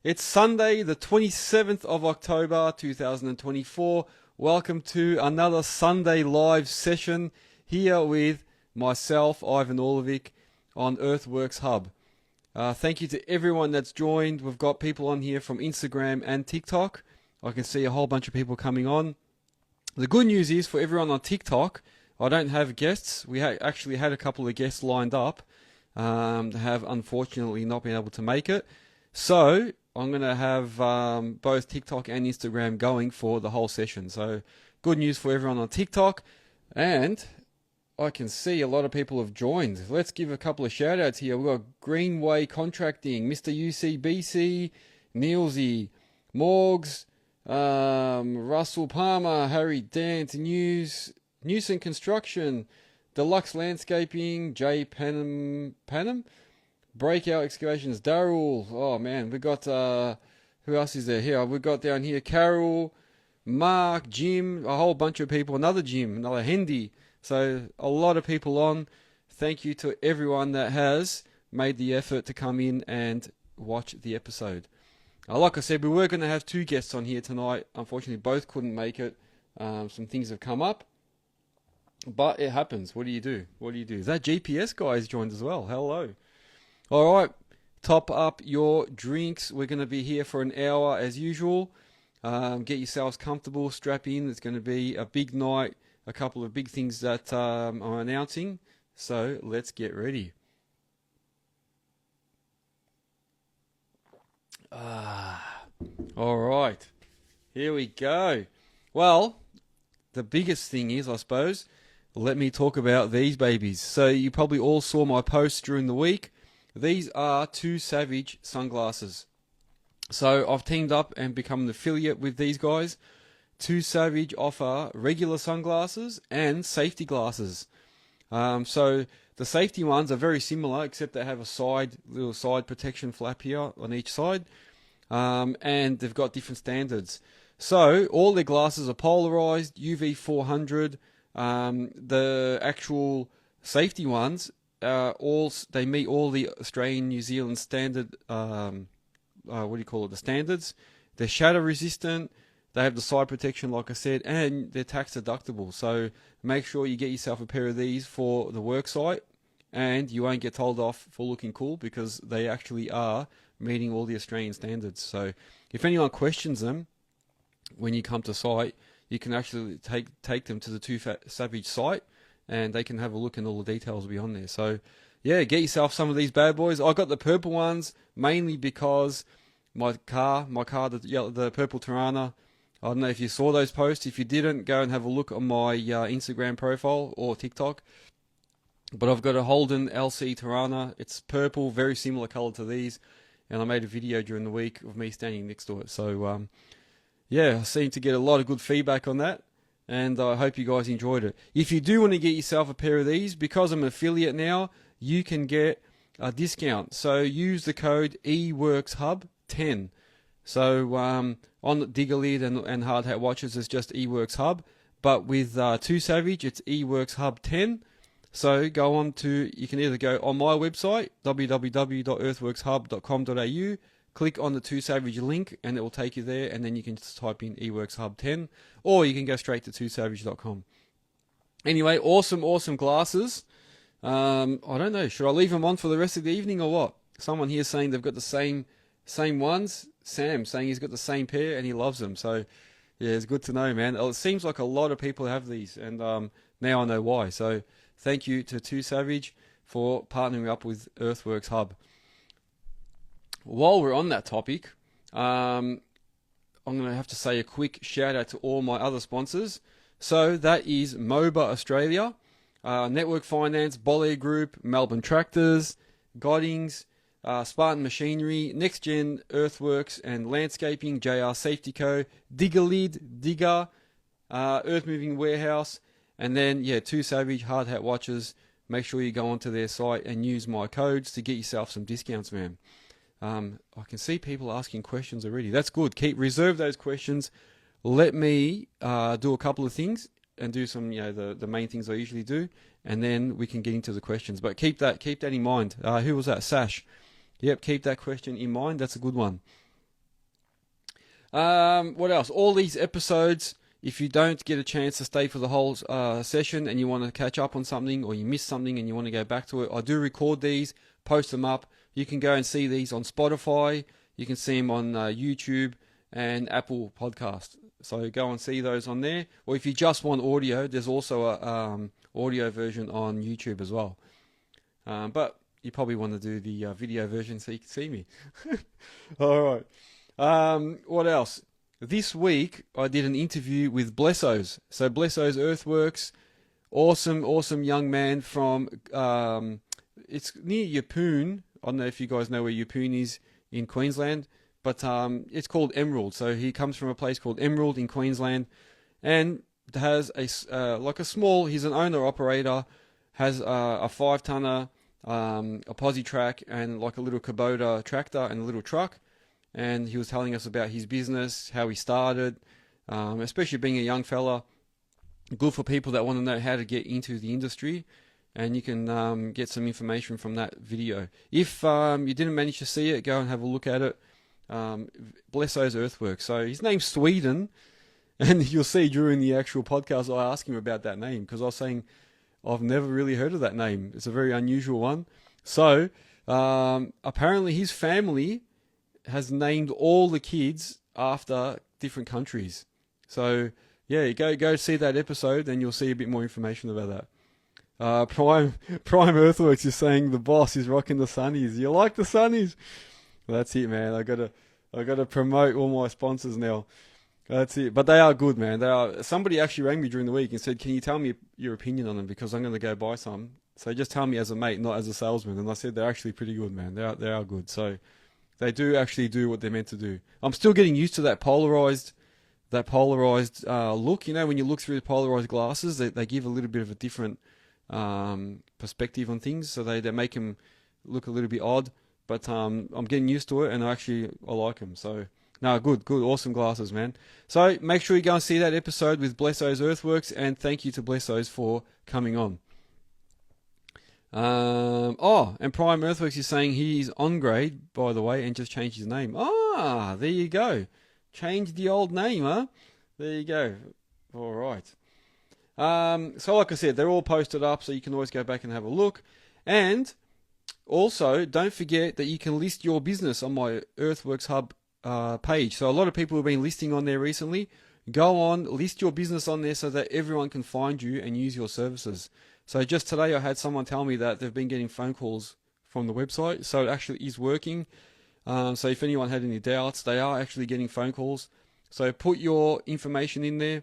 It's Sunday, the 27th of October 2024. Welcome to another Sunday live session here with myself, Ivan Orlovic, on Earthworx Hub. Thank you to everyone that's joined. We've got people on here from Instagram and TikTok. I can see a whole bunch of people coming on. The good news is for everyone on TikTok, I don't have guests. We actually had a couple of guests lined up, have unfortunately not been able to make it. So I'm going to have both TikTok and Instagram going for the whole session. So good news for everyone on TikTok. And I can see a lot of people have joined. Let's give a couple of shout outs here. We've got Greenway Contracting, Mr. UCBC, Neilsy, Morgs, Russell Palmer, Harry Dant, Newson Construction, Deluxe Landscaping, Jay Panam, Breakout Excavations, Daryl. Oh man, we got who else is there here? We got down here Carol, Mark, Jim, a whole bunch of people. Another Jim, another Hendy. So a lot of people on. Thank you to everyone that has made the effort to come in and watch the episode. Like I said, we were going to have two guests on here tonight. Unfortunately, both couldn't make it. Some things have come up. But it happens. What do you do? What do you do? That GPS guy has joined as well. Hello. All right. Top up your drinks. We're going to be here for an hour as usual. Get yourselves comfortable. Strap in. It's going to be a big night. A couple of big things that I'm announcing. So let's get ready. All right. Here we go. Well, the biggest thing is, I suppose, let me talk about these babies. So you probably all saw my posts during the week. These are Two Savage sunglasses. So I've teamed up and become an affiliate with these guys. Two Savage offer regular sunglasses and safety glasses. So the safety ones are very similar, except they have a little side protection flap here on each side. And they've got different standards. So all their glasses are polarized, UV 400. The actual safety ones, they meet all the Australian, New Zealand standard, the standards. They're shatter resistant. They have the side protection, like I said, and they're tax deductible. So make sure you get yourself a pair of these for the work site, and you won't get told off for looking cool because they actually are meeting all the Australian standards. So if anyone questions them when you come to site, you can actually take them to the Two Savage site, and they can have a look, and all the details will be on there. So yeah, get yourself some of these bad boys. I got the purple ones mainly because my car, the purple Tirana. I don't know if you saw those posts. If you didn't, go and have a look on my Instagram profile or TikTok. But I've got a Holden LC Tirana. It's purple, very similar colour to these. And I made a video during the week of me standing next to it. So, yeah, I seem to get a lot of good feedback on that. And I hope you guys enjoyed it. If you do want to get yourself a pair of these, because I'm an affiliate now, you can get a discount. So use the code EWorksHub10. So on Digga Lid and Hard Hat Watches, it's just Earthworx Hub. But with Two Savage, it's Earthworx Hub 10. So you can either go on my website, www.earthworxhub.com.au, click on the Two Savage link, and it will take you there, and then you can just type in Earthworx Hub 10, or you can go straight to twosavage.com. Anyway, awesome glasses. I don't know, should I leave them on for the rest of the evening or what? Someone here saying they've got the same ones. Sam saying he's got the same pair and he loves them. So yeah, it's good to know, man. It seems like a lot of people have these, and now I know why. So thank you to Two Savage for partnering up with Earthworx Hub. While we're on that topic, I'm going to have to say a quick shout out to all my other sponsors. So that is MOBA Australia, Network Finance, Bole Group, Melbourne Tractors, Godings, Spartan Machinery, Nexgen, Earthworx and Landscaping, JR Safety Co, Digga, Earthmoving Warehouse, and then Two Savage Hard Hat Watches. Make sure you go onto their site and use my codes to get yourself some discounts, man. I can see people asking questions already. That's good. Reserve those questions. Let me do a couple of things and do some, the main things I usually do, and then we can get into the questions. But keep that in mind. Who was that? Sash. Yep, keep that question in mind. That's a good one. What else? All these episodes, if you don't get a chance to stay for the whole session and you want to catch up on something or you missed something and you want to go back to it, I do record these, post them up. You can go and see these on Spotify. You can see them on YouTube and Apple Podcast. So go and see those on there. Or if you just want audio, there's also a audio version on YouTube as well. But you probably want to do the video version so you can see me. All right. What else? This week I did an interview with Blesso's. So Blesso's Earthworx, awesome young man from it's near Yeppoon. I don't know if you guys know where Yeppoon is in Queensland, but it's called Emerald. So he comes from a place called Emerald in Queensland, and has a small. He's an owner operator, has a 5-tonner, a Positrack, and like a little Kubota tractor and a little truck. And he was telling us about his business, how he started, especially being a young fella. Good for people that want to know how to get into the industry. And you can get some information from that video. If you didn't manage to see it, go and have a look at it. Blesso's Earthworx. So his name's Sweden. And you'll see during the actual podcast, I asked him about that name. Because I was saying, I've never really heard of that name. It's a very unusual one. So apparently his family has named all the kids after different countries. So yeah, go see that episode and you'll see a bit more information about that. Prime Earthworx is saying the boss is rocking the sunnies. You like the sunnies? Well, that's it, man. I gotta promote all my sponsors now. That's it. But they are good, man. They are. Somebody actually rang me during the week and said, "Can you tell me your opinion on them? Because I'm going to go buy some." So just tell me as a mate, not as a salesman. And I said they're actually pretty good, man. They are good. So they do actually do what they're meant to do. I'm still getting used to that polarized look. You know, when you look through the polarized glasses, they give a little bit of a different perspective on things. So they make them look a little bit odd. But I'm getting used to it, and I like them. So no, good, awesome glasses, man. So make sure you go and see that episode with Blesso's Earthworx, and thank you to Blesso's for coming on. And Prime Earthworx is saying he's on grade, by the way, and just changed his name. Ah, there you go. Change the old name, huh? There you go. All right. So like I said, they're all posted up, so you can always go back and have a look. And also, don't forget that you can list your business on my Earthworx Hub page. So a lot of people have been listing on there recently. Go on, list your business on there so that everyone can find you and use your services. So just today I had someone tell me that they've been getting phone calls from the website. So it actually is working. So if anyone had any doubts, they are actually getting phone calls. So put your information in there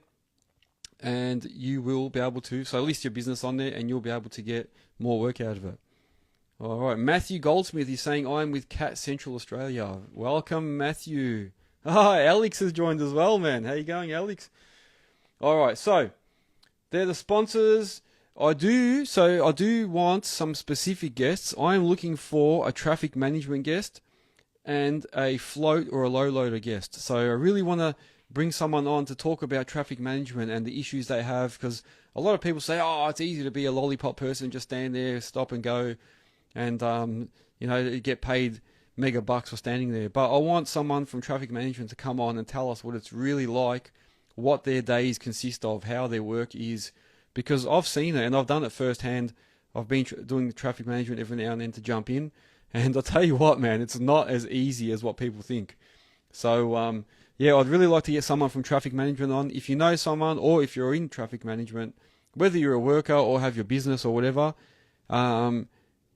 and you will be able to. So list your business on there and you'll be able to get more work out of it. All right. Matthew Goldsmith is saying, I'm with Cat Central Australia. Welcome, Matthew. Alex has joined as well, man. How you going, Alex? All right. So they're the sponsors. I do want some specific guests. I am looking for a traffic management guest and a float or a low loader guest. So I really want to bring someone on to talk about traffic management and the issues they have, because a lot of people say, oh, it's easy to be a lollipop person, just stand there, stop and go, and get paid mega bucks for standing there. But I want someone from traffic management to come on and tell us what it's really like, what their days consist of, how their work is. Because I've seen it and I've done it firsthand. I've been doing traffic management every now and then to jump in. And I'll tell you what, man, it's not as easy as what people think. So, I'd really like to get someone from traffic management on. If you know someone or if you're in traffic management, whether you're a worker or have your business or whatever,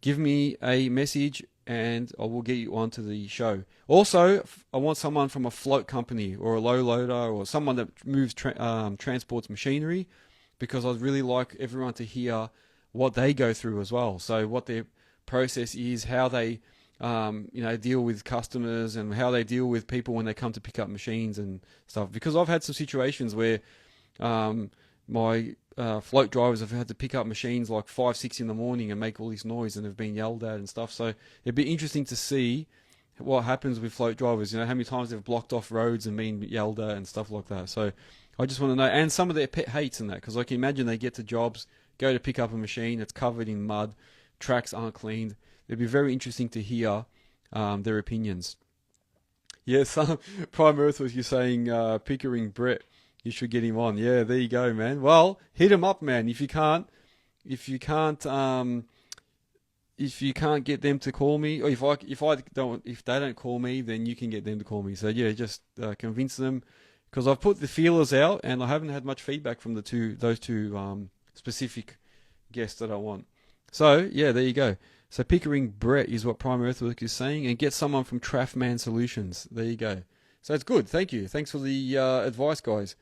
give me a message and I will get you onto the show. Also, I want someone from a float company or a low loader or someone that moves transports machinery, because I'd really like everyone to hear what they go through as well. So what their process is, how they deal with customers and how they deal with people when they come to pick up machines and stuff. Because I've had some situations where my float drivers have had to pick up machines like 5, 6 in the morning and make all this noise and have been yelled at and stuff. So it'd be interesting to see what happens with float drivers. You know, how many times they've blocked off roads and been yelled at and stuff like that. So I just want to know, and some of their pet hates in that, because I can imagine they get to jobs, go to pick up a machine, it's covered in mud, tracks aren't cleaned. It'd be very interesting to hear their opinions. Yeah, some Prime Earth was you saying Pickering Brett. You should get him on. Yeah, there you go, man. Well, hit him up, man. If you can't, if you can't get them to call me, or if they don't call me, then you can get them to call me. So yeah, just convince them, because I've put the feelers out and I haven't had much feedback from those two specific guests that I want. So yeah, there you go. So Pickering Brett is what Prime Earthwork is saying, and get someone from Traffman Solutions. There you go. So it's good. Thank you. Thanks for the advice, guys.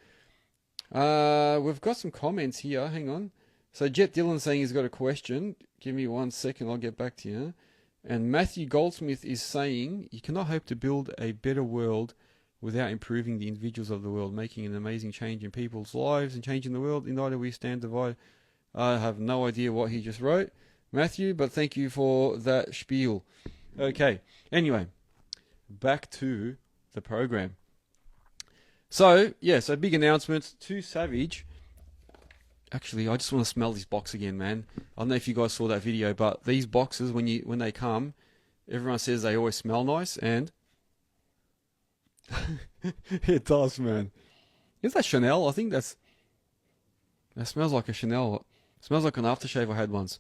We've got some comments here. Hang on. So Jet Dillon saying he's got a question. Give me 1 second. I'll get back to you. And Matthew Goldsmith is saying you cannot hope to build a better world without improving the individuals of the world, making an amazing change in people's lives and changing the world. United we stand divided. I have no idea what he just wrote, Matthew, but thank you for that spiel. Okay. Anyway, back to the program. So, yeah, so big announcements. Too Savage. Actually, I just want to smell this box again, man. I don't know if you guys saw that video, but these boxes, when they come, everyone says they always smell nice, and it does, man. Is that Chanel? I think that smells like a Chanel. It smells like an aftershave I had once.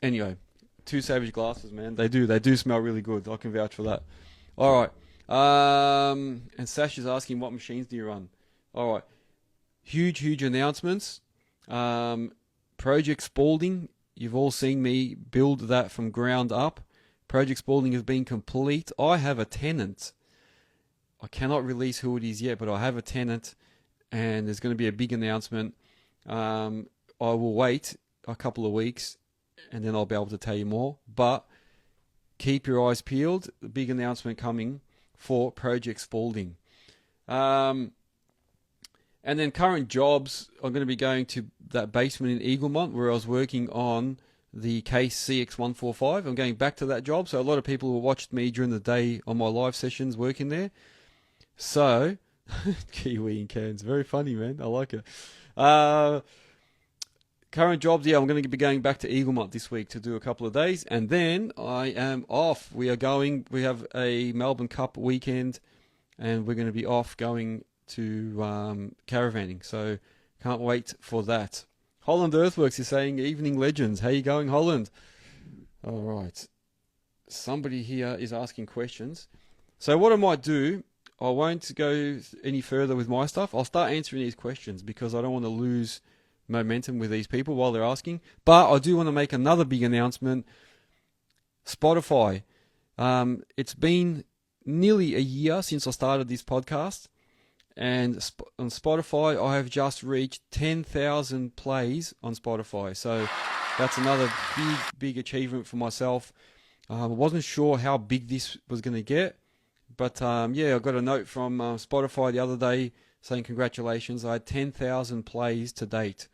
Anyway, Too Savage glasses, man. They do smell really good. I can vouch for that. All right. And Sash is asking, what machines do you run? All right. Huge announcements. Project Spalding, you've all seen me build that from ground up. Project Spalding has been complete. I have a tenant. I cannot release who it is yet, but I have a tenant, and there's going to be a big announcement. I will wait a couple of weeks, and then I'll be able to tell you more. But keep your eyes peeled. The big announcement coming for Project Spalding. And then current jobs, I'm going to be going to that basement in Eaglemont where I was working on the Case CX145. I'm going back to that job. So a lot of people who watched me during the day on my live sessions working there. So, Kiwi in Cairns. Very funny, man. I like it. Current jobs, yeah, I'm going to be going back to Eaglemont this week to do a couple of days. And then I am off. We have a Melbourne Cup weekend, and we're going to be off going to caravanning, so can't wait for that. Holland Earthworks is saying, evening legends. How you going, Holland? All right. Somebody here is asking questions. So what I might do, I won't go any further with my stuff. I'll start answering these questions because I don't want to lose momentum with these people while they're asking. But I do want to make another big announcement. Spotify. It's been nearly a year since I started this podcast. And on Spotify, I have just reached 10,000 plays on Spotify. So that's another big achievement for myself. I wasn't sure how big this was going to get. But yeah, I got a note from Spotify the other day saying congratulations. I had 10,000 plays to date.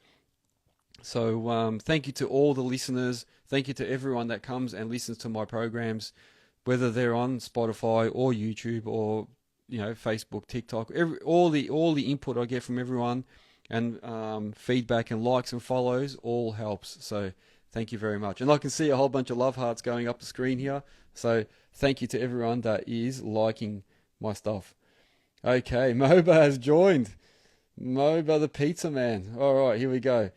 So thank you to all the listeners. Thank you to everyone that comes and listens to my programs, whether they're on Spotify or YouTube or Facebook, TikTok, all the input I get from everyone, and feedback and likes and follows all helps. So thank you very much. And I can see a whole bunch of love hearts going up the screen here. So thank you to everyone that is liking my stuff. Okay, MOBA has joined. MOBA the pizza man. All right, here we go.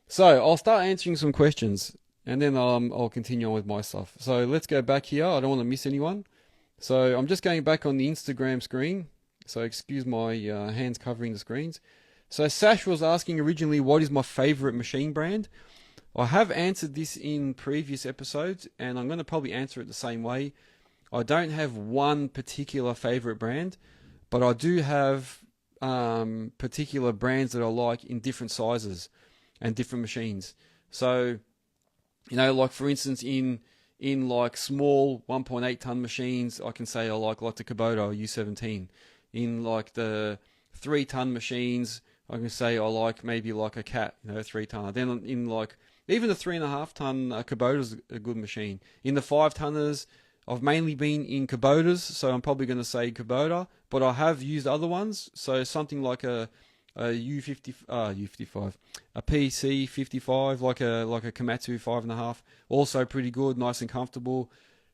So I'll start answering some questions, and then I'll continue on with my stuff. So let's go back here. I don't want to miss anyone. So I'm just going back on the Instagram screen. So excuse my hands covering the screens. So Sash was asking originally, what is my favorite machine brand? I have answered this in previous episodes, and I'm going to probably answer it the same way. I don't have one particular favorite brand, but I do have particular brands that I like in different sizes and different machines. So, like for instance, in like small 1.8 ton machines, I can say I like the Kubota U17. In like the 3 ton machines, I can say I like maybe like a Cat, 3 ton. Then in like even the 3.5 ton Kubota's a good machine. In the 5 tonners, I've mainly been in Kubotas, so I'm probably going to say Kubota, but I have used other ones. So something like a U55, a PC55, like a Komatsu 5.5, also pretty good, nice and comfortable.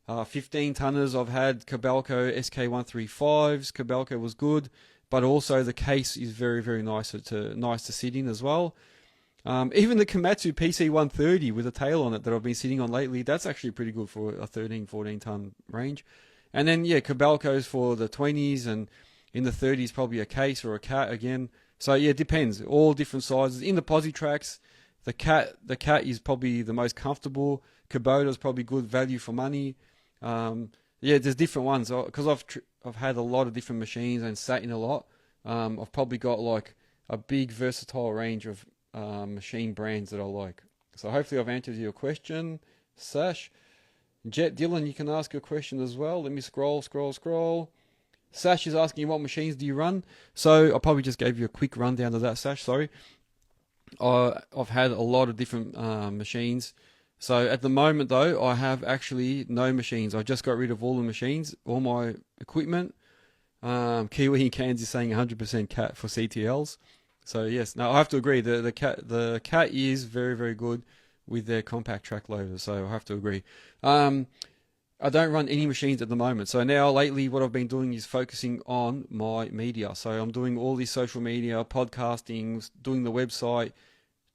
15 tonners, I've had Kobelco SK135s. Kobelco was good, but also the case is very, very nice to sit in as well. Even the Komatsu PC130 with a tail on it that I've been sitting on lately, that's actually pretty good for a 13, 14 ton range. And then, yeah, Kobelco's for the 20s, and in the 30s, probably a case or a cat again. So, yeah, it depends. All different sizes. In the Positracks, the cat is probably the most comfortable. Kubota's probably good value for money. Yeah, there's different ones. Because I've had a lot of different machines and sat in a lot. I've probably got like a big versatile range of machine brands that I like. So hopefully I've answered your question, Sash. Jet Dylan, you can ask a question as well. Let me scroll. Sash is asking, what machines do you run? So I probably just gave you a quick rundown of that, Sash. Sorry. I've had a lot of different machines. So at the moment, though, I have actually no machines. I just got rid of all the machines, all my equipment. Kiwi in Cairns is saying 100% cat for CTLs. So yes, no, I have to agree. The cat is very, very good with their compact track loaders. So I have to agree. I don't run any machines at the moment. So now lately what I've been doing is focusing on my media. So I'm doing all this social media, podcasting, doing the website,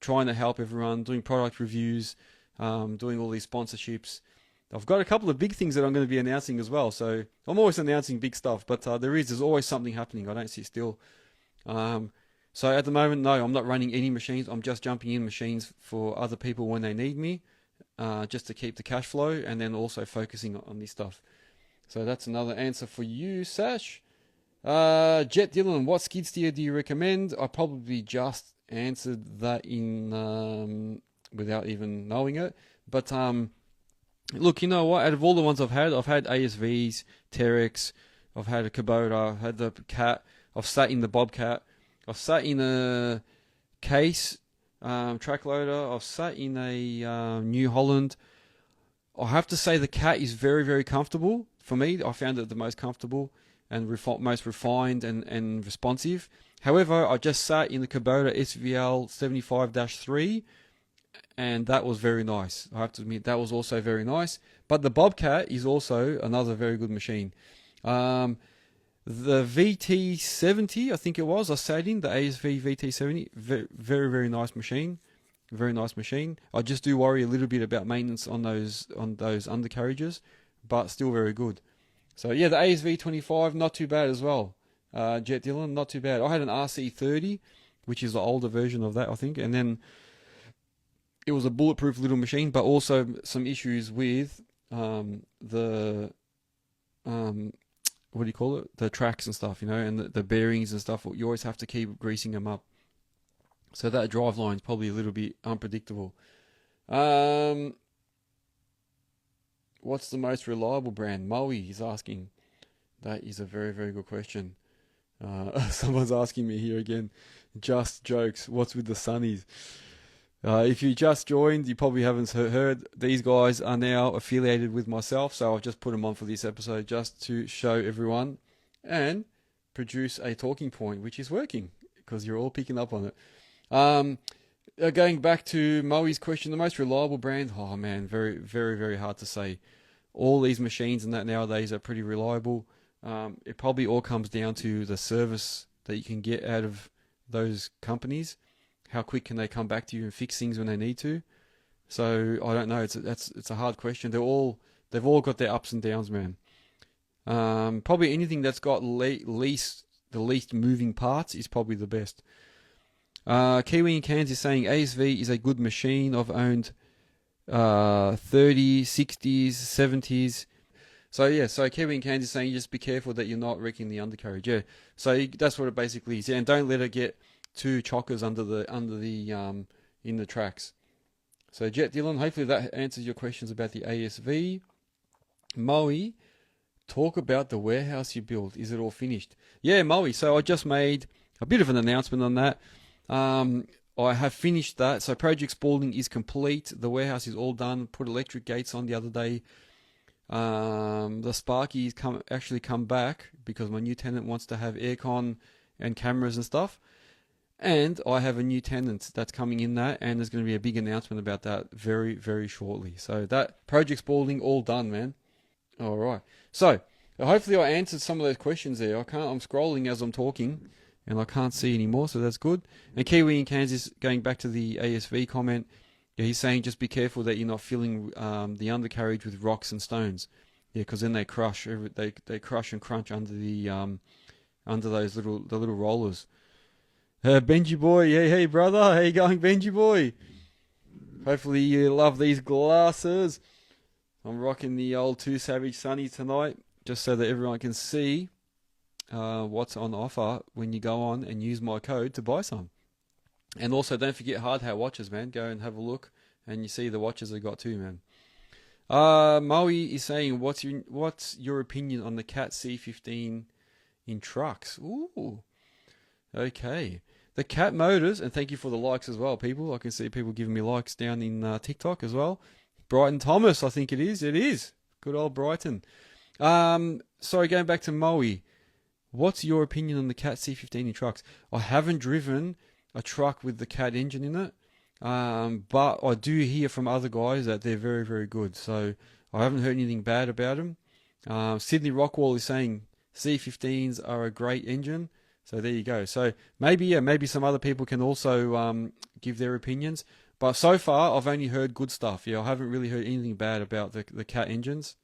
trying to help everyone, doing product reviews, doing all these sponsorships. I've got a couple of big things that I'm going to be announcing as well. So I'm always announcing big stuff, but there's always something happening. I don't sit still. So at the moment, no, I'm not running any machines. I'm just jumping in machines for other people when they need me, just to keep the cash flow, and then also focusing on this stuff. So that's another answer for you, Sash. Jet Dylan, what skid steer do you recommend? I probably just answered that in without even knowing it. But look, you know what? Out of all the ones I've had ASVs, Terex, I've had a Kubota, I've had the Cat, I've sat in the Bobcat, I've sat in a case track loader, I've sat in a New Holland. I have to say the Cat is very, very comfortable. For me, I found it the most comfortable and most refined and responsive. However, I just sat in the Kubota SVL 75-3, and that was very nice. I have to admit, that was also very nice. But the Bobcat is also another very good machine. The VT70, I think it was, I sat in the ASV VT70. Very, very nice machine. Very nice machine. I just do worry a little bit about maintenance on those undercarriages, but still very good. So yeah, the ASV 25, not too bad as well. Jet Dylan, not too bad. I had an RC30, which is the older version of that, I think, and then it was a bulletproof little machine, but also some issues with the what do you call it? The tracks and stuff, you know, and the bearings and stuff. You always have to keep greasing them up. So that drive line is probably a little bit unpredictable. What's the most reliable brand? Moe is asking. That is a very, very good question. Someone's asking me here again. Just jokes. What's with the Sunnies? If you just joined, you probably haven't heard. These guys are now affiliated with myself, so I've just put them on for this episode just to show everyone and produce a talking point, which is working because you're all picking up on it. Going back to Moe's question, the most reliable brand, oh man, very, very, very hard to say. All these machines and that nowadays are pretty reliable. It probably all comes down to the service that you can get out of those companies. How quick can they come back to you and fix things when they need to? So I don't know. It's a hard question. They've all got their ups and downs, man. Probably anything that's got the least moving parts is probably the best. Kiwi in Cairns is saying ASV is a good machine. I've owned 30s, 60s, 70s. So yeah, so Kiwi in Cairns is saying just be careful that you're not wrecking the undercarriage. Yeah, so that's what it basically is. Yeah, and don't let it get too chockers under the in the tracks. So Jet Dylan, hopefully that answers your questions about the ASV. Moe, talk about the warehouse you built. Is it all finished? Yeah, Moe. So I just made a bit of an announcement on that. I have finished that. So Project Spalding is complete. The warehouse is all done. Put electric gates on the other day. The Sparkies actually come back because my new tenant wants to have aircon and cameras and stuff. And I have a new tenant that's coming in that, and there's going to be a big announcement about that very, very shortly. So that Project Spalding all done, man. All right. So hopefully I answered some of those questions there. I'm scrolling as I'm talking, and I can't see anymore, so that's good. And Kiwi in Kansas, going back to the ASV comment, yeah, he's saying just be careful that you're not filling the undercarriage with rocks and stones. Yeah, because then they crush. They crush and crunch under the under those little rollers. Benji boy, hey brother, how you going, Benji boy? Hopefully you love these glasses. I'm rocking the old Too Savage Sunny tonight, just so that everyone can see what's on offer when you go on and use my code to buy some. And also, don't forget hard hat watches, man. Go and have a look, and you see the watches I got too, man. Moe is saying, what's your opinion on the Cat C15 in trucks? Ooh, okay. The Cat motors, and thank you for the likes as well, people. I can see people giving me likes down in TikTok as well. Brighton Thomas, I think it is. It is. Good old Brighton. Sorry, going back to Moe. What's your opinion on the Cat C15 in trucks? I haven't driven a truck with the Cat engine in it, but I do hear from other guys that they're very, very good. So I haven't heard anything bad about them. Sydney Rockwall is saying C15s are a great engine. So there you go. So maybe some other people can also give their opinions. But so far, I've only heard good stuff. Yeah, I haven't really heard anything bad about the Cat engines.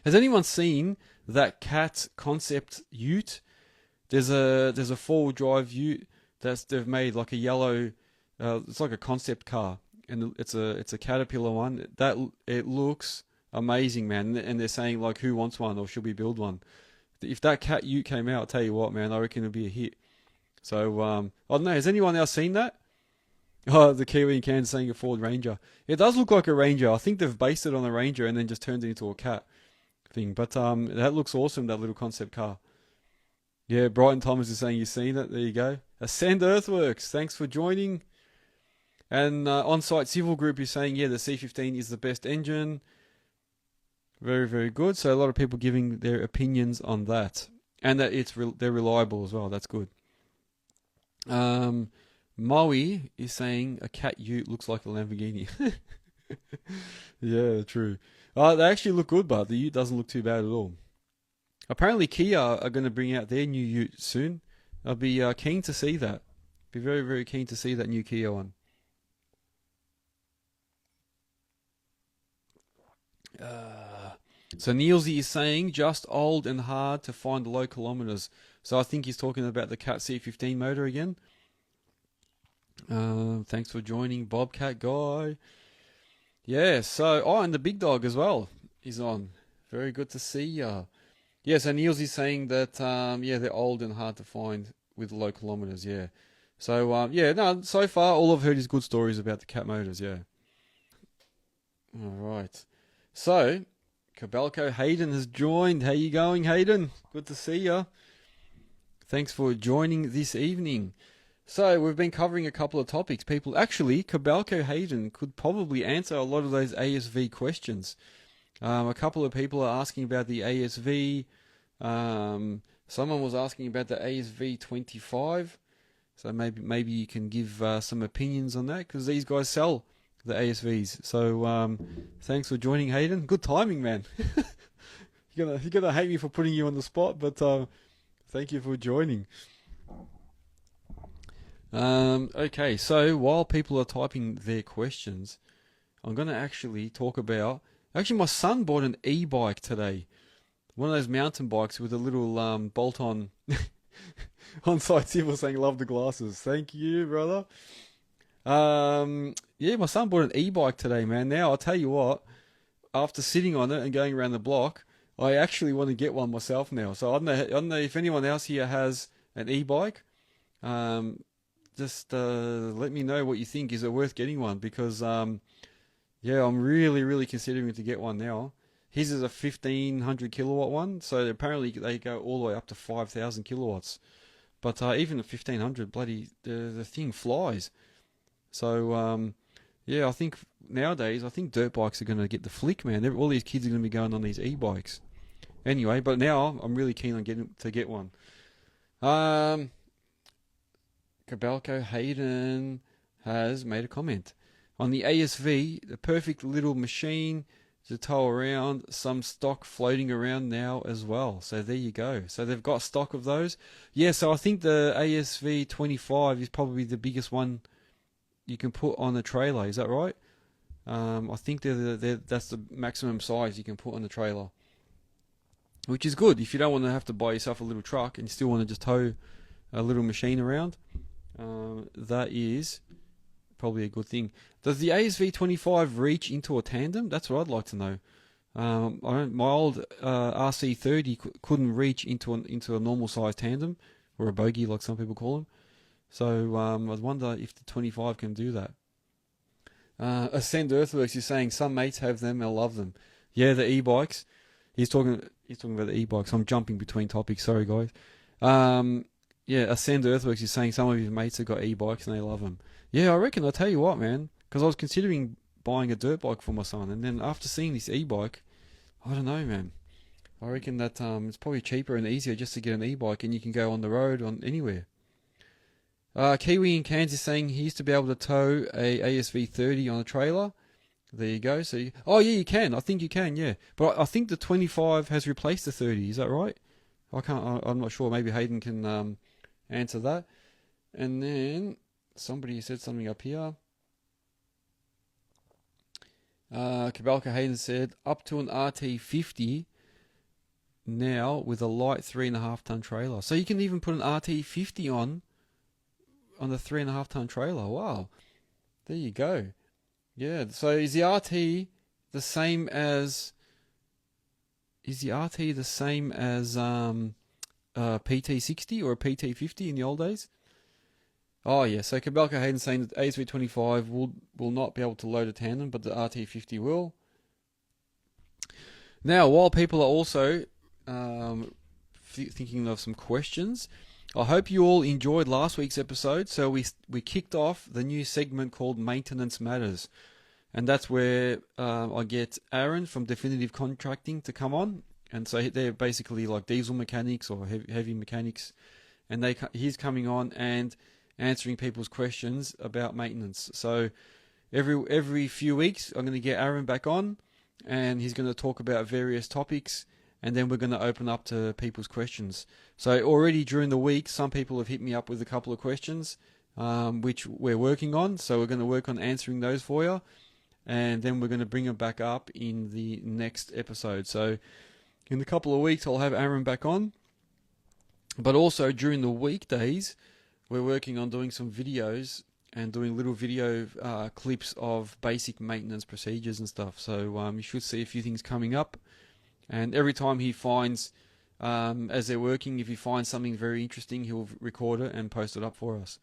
Has anyone seen that Cat concept ute? There's a four-wheel drive ute they've made like a yellow. It's like a concept car, and it's a Caterpillar one. It looks amazing, man. And they're saying like, who wants one, or should we build one? If that Cat ute came out, I'll tell you what, man, I reckon it'd be a hit. So I don't know. Has anyone else seen that? Oh, the Kiwi in Cairns saying a Ford Ranger. It does look like a Ranger. I think they've based it on a Ranger and then just turned it into a Cat thing. But that looks awesome, that little concept car. Yeah, Brighton Thomas is saying you've seen it. There you go. Ascend Earthworx. Thanks for joining. And On-Site Civil Group is saying, yeah, the C15 is the best engine. Very, very good. So a lot of people giving their opinions on that. And that they're reliable as well. That's good. Moe is saying a Cat ute looks like a Lamborghini. Yeah, true. They actually look good, but the ute doesn't look too bad at all. Apparently Kia are going to bring out their new ute soon. I'll be keen to see that. Be very, very keen to see that new Kia one. So Nielsy is saying just old and hard to find low kilometers. So I think he's talking about the Cat C15 motor again. Thanks for joining, Bobcat Guy. Yeah, so, and the big dog as well is on. Very good to see ya. Yeah, so Niels saying that, they're old and hard to find with low kilometers, yeah. So, so far all I've heard is good stories about the Cat motors, yeah. Alright. So, Cabelco Hayden has joined. How you going, Hayden? Good to see ya. Thanks for joining this evening. So we've been covering a couple of topics. People, actually, Cabelco Hayden could probably answer a lot of those ASV questions. A couple of people are asking about the ASV. Someone was asking about the ASV 25. So maybe you can give some opinions on that, because these guys sell the ASVs. So thanks for joining, Hayden. Good timing, man. You're gonna hate me for putting you on the spot, but thank you for joining. Okay, so while people are typing their questions, I'm going to actually talk about... Actually, my son bought an e-bike today. One of those mountain bikes with a little bolt-on... On-site civil saying, love the glasses. Thank you, brother. Yeah, my son bought an e-bike today, man. Now, I'll tell you what, after sitting on it and going around the block, I actually want to get one myself now. So I don't know if anyone else here has an e-bike. Just let me know what you think. Is it worth getting one? Because, I'm really, really considering to get one now. His is a 1500 kilowatt one, so apparently they go all the way up to 5000 kilowatts. But even at 1500, bloody, the thing flies. So, I think nowadays, dirt bikes are going to get the flick, man. All these kids are going to be going on these e-bikes. Anyway, but now I'm really keen on getting one. Cabelco Hayden has made a comment on the ASV, the perfect little machine, to tow around, some stock floating around now as well. So there you go. So they've got stock of those. Yeah, so I think the ASV 25 is probably the biggest one you can put on a trailer. Is that right? I think that's the maximum size you can put on the trailer, which is good if you don't want to have to buy yourself a little truck and you still want to just tow a little machine around. That is probably a good thing. Does the ASV 25 reach into a tandem? That's what I'd like to know. My old RC30 couldn't reach into a normal size tandem, or a bogie like some people call them. So I wonder if the 25 can do that. Ascend Earthworx is saying some mates have them and love them. Yeah, the e-bikes. He's talking about the e-bikes. I'm jumping between topics. Sorry, guys. Yeah, Ascend Earthworx is saying some of his mates have got e-bikes and they love them. Yeah, I reckon. I'll tell you what, man. Because I was considering buying a dirt bike for my son, and then after seeing this e-bike, I don't know, man. I reckon that it's probably cheaper and easier just to get an e-bike, and you can go on the road on anywhere. Kiwi in Cairns is saying he used to be able to tow a ASV 30 on a trailer. There you go. So, oh yeah, you can. I think you can. Yeah, but I think the 25 has replaced the 30. Is that right? I'm not sure. Maybe Hayden can answer that. And then somebody said something up here. Cabalca Hayden said up to an RT50 now with a light 3.5 ton trailer. So you can even put an RT50 on the 3.5 ton trailer. Wow, there you go. Yeah. So is the RT the same as a PT60 or a PT50 in the old days? Oh yeah. So Cabalca Hayden saying that ASV25 will not be able to load a tandem, but the RT50 will. Now, while people are also thinking of some questions, I hope you all enjoyed last week's episode. So we kicked off the new segment called Maintenance Matters, and that's where I get Aaron from Definitive Contracting to come on, and so they're basically like diesel mechanics or heavy mechanics, and he's coming on and answering people's questions about maintenance. So every few weeks I'm going to get Aaron back on, and he's going to talk about various topics. And then we're going to open up to people's questions. So already during the week, some people have hit me up with a couple of questions, which we're working on. So we're going to work on answering those for you. And then we're going to bring them back up in the next episode. So in a couple of weeks, I'll have Aaron back on. But also during the weekdays, we're working on doing some videos and doing little video clips of basic maintenance procedures and stuff. So you should see a few things coming up. And every time he finds, as they're working, if he finds something very interesting, he'll record it and post it up for us.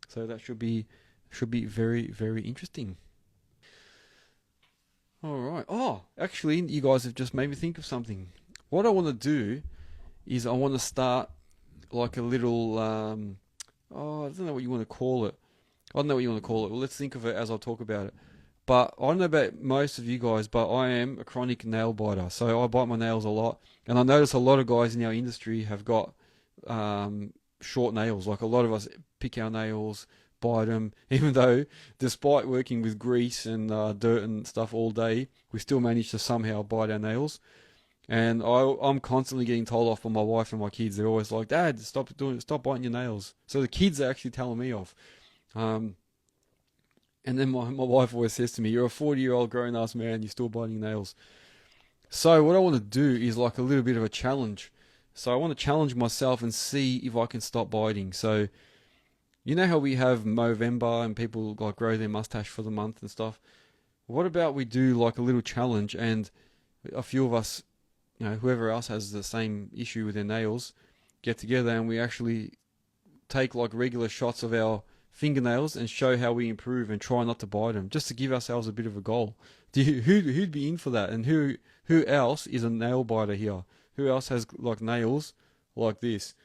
So that should be very, very interesting. All right. Oh, actually, you guys have just made me think of something. What I want to do is I want to start like a little, I don't know what you want to call it. Well, let's think of it as I'll talk about it. But I don't know about most of you guys, but I am a chronic nail biter. So I bite my nails a lot. And I notice a lot of guys in our industry have got short nails. Like a lot of us pick our nails, bite them. Even though, despite working with grease and dirt and stuff all day, we still manage to somehow bite our nails. And I'm constantly getting told off by my wife and my kids. They're always like, Dad, stop biting your nails. So the kids are actually telling me off. And then my wife always says to me, you're a 40-year-old grown-ass man, you're still biting nails. So what I want to do is like a little bit of a challenge. So I want to challenge myself and see if I can stop biting. So you know how we have Movember and people like grow their mustache for the month and stuff? What about we do like a little challenge and a few of us, whoever else has the same issue with their nails, get together and we actually take like regular shots of our fingernails and show how we improve and try not to bite them, just to give ourselves a bit of a goal. Who'd be in for that? And who else is a nail biter here? Who else has like nails like this?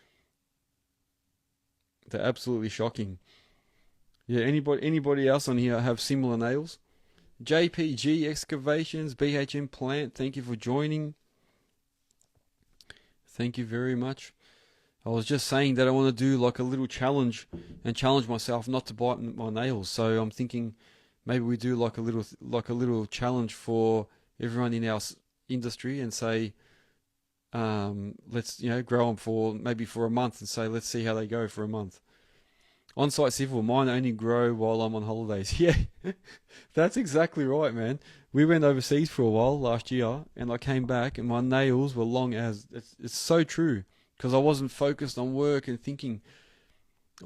They're absolutely shocking. Yeah, anybody else on here have similar nails? JPG Excavations, BHM Plant, thank you for joining. Thank you very much. I was just saying that I want to do like a little challenge and challenge myself not to bite my nails. So I'm thinking maybe we do like a little challenge for everyone in our industry and say, let's grow them for a month and say let's see how they go for a month. On-site civil, mine only grow while I'm on holidays. Yeah, that's exactly right, man. We went overseas for a while last year, and I came back, and my nails were long as. It's so true, because I wasn't focused on work and thinking.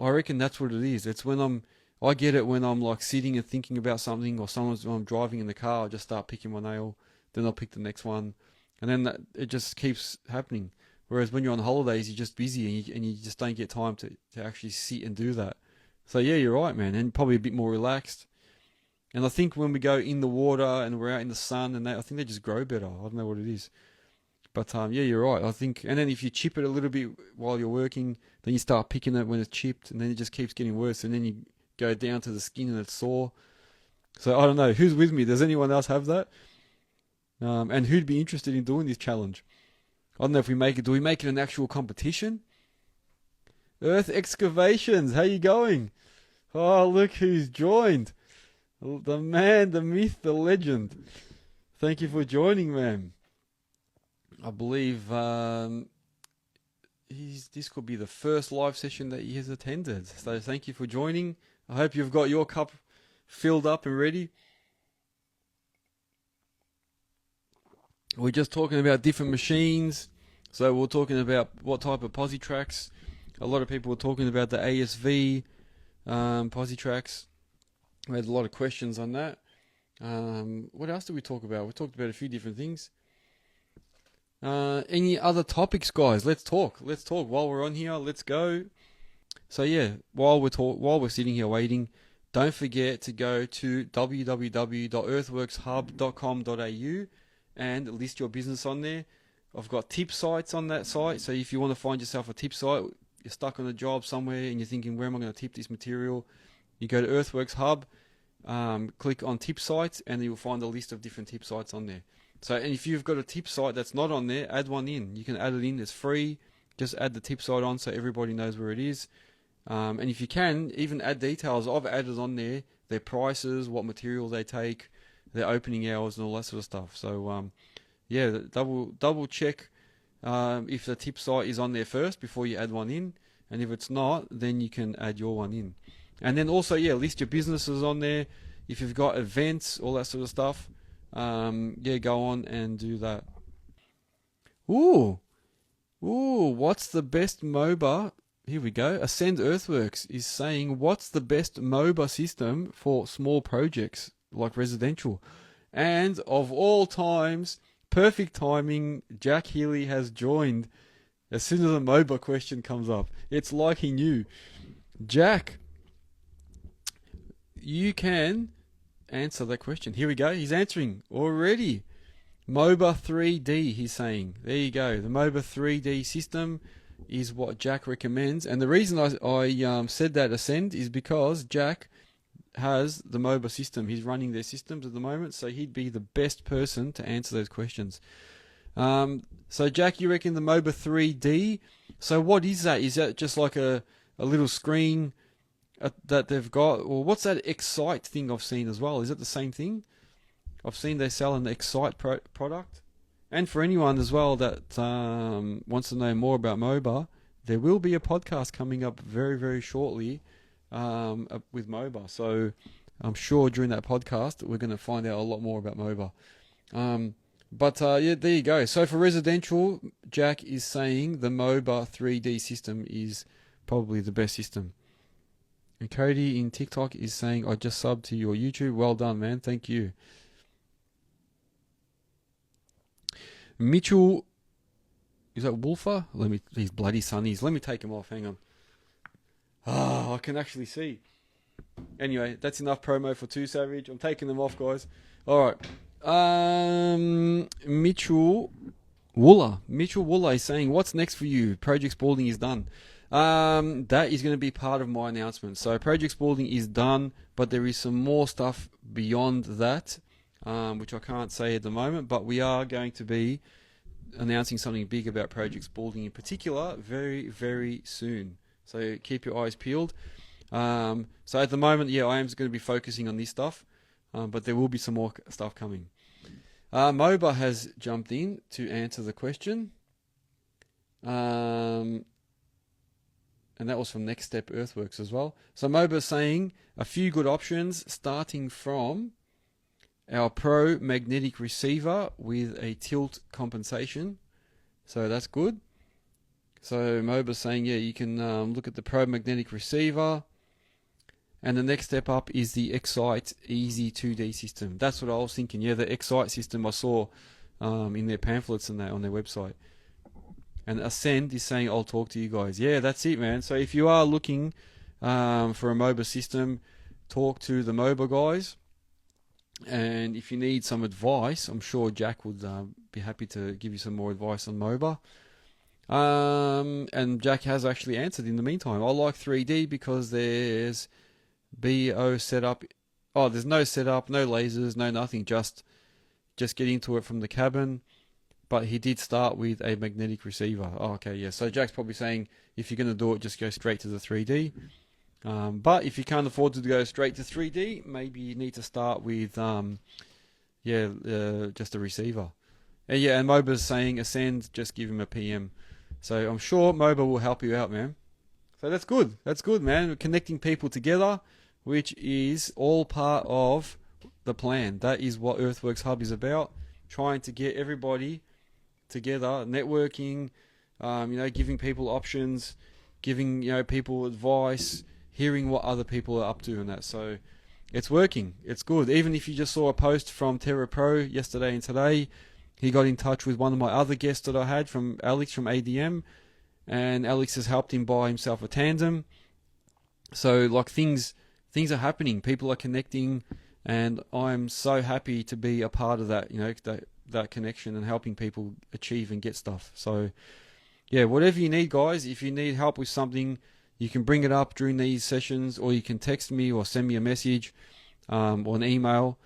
I reckon that's what it is. It's I get it when I'm like sitting and thinking about something, or when I'm driving in the car, I just start picking my nail, then I'll pick the next one, and then it just keeps happening. Whereas when you're on holidays, you're just busy and you just don't get time to actually sit and do that. So yeah, you're right, man, and probably a bit more relaxed. And I think when we go in the water and we're out in the sun, I think they just grow better. I don't know what it is. But yeah, you're right. I think, and then if you chip it a little bit while you're working, then you start picking it when it's chipped, and then it just keeps getting worse, and then you go down to the skin and it's sore. So I don't know. Who's with me? Does anyone else have that? And who'd be interested in doing this challenge? I don't know if we make it. Do we make it an actual competition? Earth Excavations, how you going? Oh, look who's joined. The man, the myth, the legend. Thank you for joining, man. I believe this could be the first live session that he has attended. So thank you for joining. I hope you've got your cup filled up and ready. We're just talking about different machines. So we're talking about what type of Positracks. A lot of people were talking about the ASV Positracks. We had a lot of questions on that. What else did we talk about? We talked about a few different things. Any other topics, guys? Let's talk. While we're on here, let's go. So yeah, while we're sitting here waiting, don't forget to go to www.earthworxhub.com.au and list your business on there. I've got tip sites on that site, so if you want to find yourself a tip site, you're stuck on a job somewhere and you're thinking, where am I going to tip this material? You go to Earthworx Hub, click on tip sites, and you'll find a list of different tip sites on there. So, and if you've got a tip site that's not on there, add one in. You can add it in, it's free. Just add the tip site on so everybody knows where it is. And if you can, even add details. I've added on there their prices, what material they take, their opening hours, and all that sort of stuff. So, yeah, double check if the tip site is on there first before you add one in. And if it's not, then you can add your one in. And then also, yeah, list your businesses on there. If you've got events, all that sort of stuff, yeah, go on and do that. Ooh, what's the best MOBA? Here we go. Ascend Earthworx is saying, what's the best MOBA system for small projects like residential? And of all times, perfect timing, Jack Healy has joined as soon as a MOBA question comes up. It's like he knew. Jack, you can answer that question. Here we go. He's answering already. MOBA 3D, he's saying. There you go. The MOBA 3D system is what Jack recommends. And the reason I said that Ascend is because Jack has the MOBA system. He's running their systems at the moment, so he'd be the best person to answer those questions. So Jack, you reckon the MOBA 3D? So what is that? Is that just like a little screen that they've got? Or what's that Excite thing I've seen as well? Is it the same thing? I've seen they sell an Excite product. And for anyone as well that wants to know more about MOBA, there will be a podcast coming up very, very shortly with MOBA. So I'm sure during that podcast we're going to find out a lot more about MOBA. But yeah, there you go. So for residential, Jack is saying the MOBA 3D system is probably the best system. And Cody in TikTok is saying, I just subbed to your YouTube. Well done, man. Thank you. Mitchell, is that Wolfer? These bloody sunnies. Let me take them off. Hang on. Ah, I can actually see. Anyway, that's enough promo for 2 Savage. I'm taking them off, guys. All right. Mitchell Wooler is saying, what's next for you? Project Spalding is done. That is going to be part of my announcement. So Project Spalding is done, but there is some more stuff beyond that, which I can't say at the moment, but we are going to be announcing something big about Project Spalding in particular very, very soon. So keep your eyes peeled. So at the moment, yeah, I am going to be focusing on this stuff, but there will be some more stuff coming. MOBA has jumped in to answer the question. And that was from Next Step Earthworx as well. So MOBA is saying a few good options, starting from our Pro magnetic receiver with a tilt compensation. So that's good. So MOBA is saying, yeah, you can look at the Pro magnetic receiver. And the next step up is the Excite Easy 2D system. That's what I was thinking. Yeah, the Excite system I saw in their pamphlets and that on their website. And Ascend is saying, I'll talk to you guys. Yeah, that's it, man. So if you are looking for a MOBA system, talk to the MOBA guys. And if you need some advice, I'm sure Jack would be happy to give you some more advice on MOBA. And Jack has actually answered in the meantime. I like 3D because there's BO setup. Oh, there's no setup, no lasers, no nothing. Just get into it from the cabin. But he did start with a magnetic receiver. Oh, okay, yeah. So Jack's probably saying if you're going to do it, just go straight to the 3D. But if you can't afford to go straight to 3D, maybe you need to start with just a receiver. And yeah, and MOBA's saying Ascend, just give him a PM. So I'm sure MOBA will help you out, man. So that's good. That's good, man. We're connecting people together, which is all part of the plan. That is what Earthworx Hub is about. Trying to get everybody together, networking, giving people options, giving people advice, hearing what other people are up to and that. So it's working. It's good. Even if you just saw a post from Terra Pro yesterday and today, he got in touch with one of my other guests that I had from Alex from ADM, and Alex has helped him buy himself a tandem. So like things are happening. People are connecting, and I'm so happy to be a part of that. That connection and helping people achieve and get stuff. So yeah, whatever you need, guys. If you need help with something, you can bring it up during these sessions, or you can text me or send me a message or an email,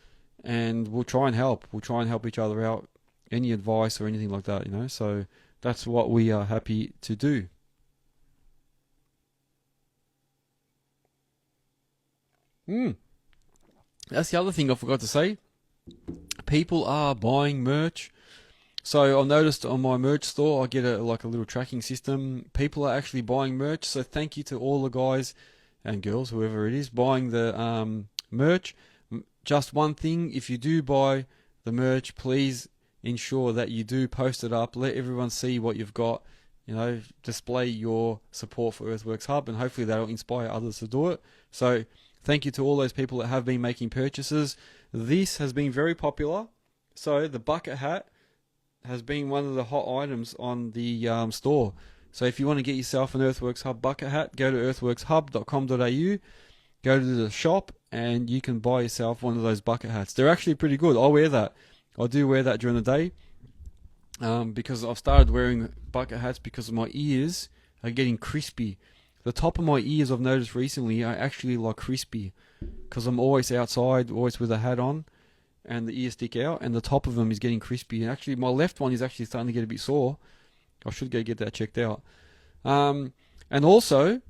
and we'll try and help. We'll try and help each other out. Any advice or anything like that, So that's what we are happy to do. That's the other thing I forgot to say. People are buying merch. So I noticed on my merch store, I get a little tracking system. People are actually buying merch. So thank you to all the guys and girls, whoever it is, buying the merch. Just one thing, if you do buy the merch, please ensure that you do post it up. Let everyone see what you've got. Display your support for Earthworx Hub, and hopefully that'll inspire others to do it. So thank you to all those people that have been making purchases. This has been very popular. So the bucket hat has been one of the hot items on the store. So if you want to get yourself an Earthworx Hub bucket hat, go to earthworxhub.com.au, go to the shop, and you can buy yourself one of those bucket hats. They're actually pretty good. I wear that. I do wear that during the day because I've started wearing bucket hats because my ears are getting crispy. The top of my ears, I've noticed recently, are actually like crispy because I'm always outside, always with a hat on, and the ears stick out, and the top of them is getting crispy. And actually, my left one is actually starting to get a bit sore. I should go get that checked out. And also,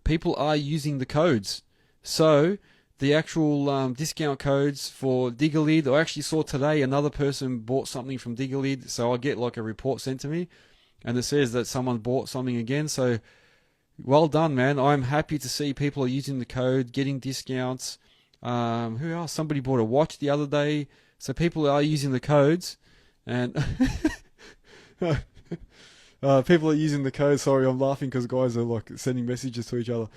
people are using the codes. So the actual discount codes for Digga. I actually saw today another person bought something from Digga, so I get like a report sent to me, and it says that someone bought something again. So well done, man. I'm happy to see people are using the code, getting discounts. Who else? Somebody bought a watch the other day. So people are using the codes, and people are using the code. Sorry, I'm laughing because guys are like sending messages to each other.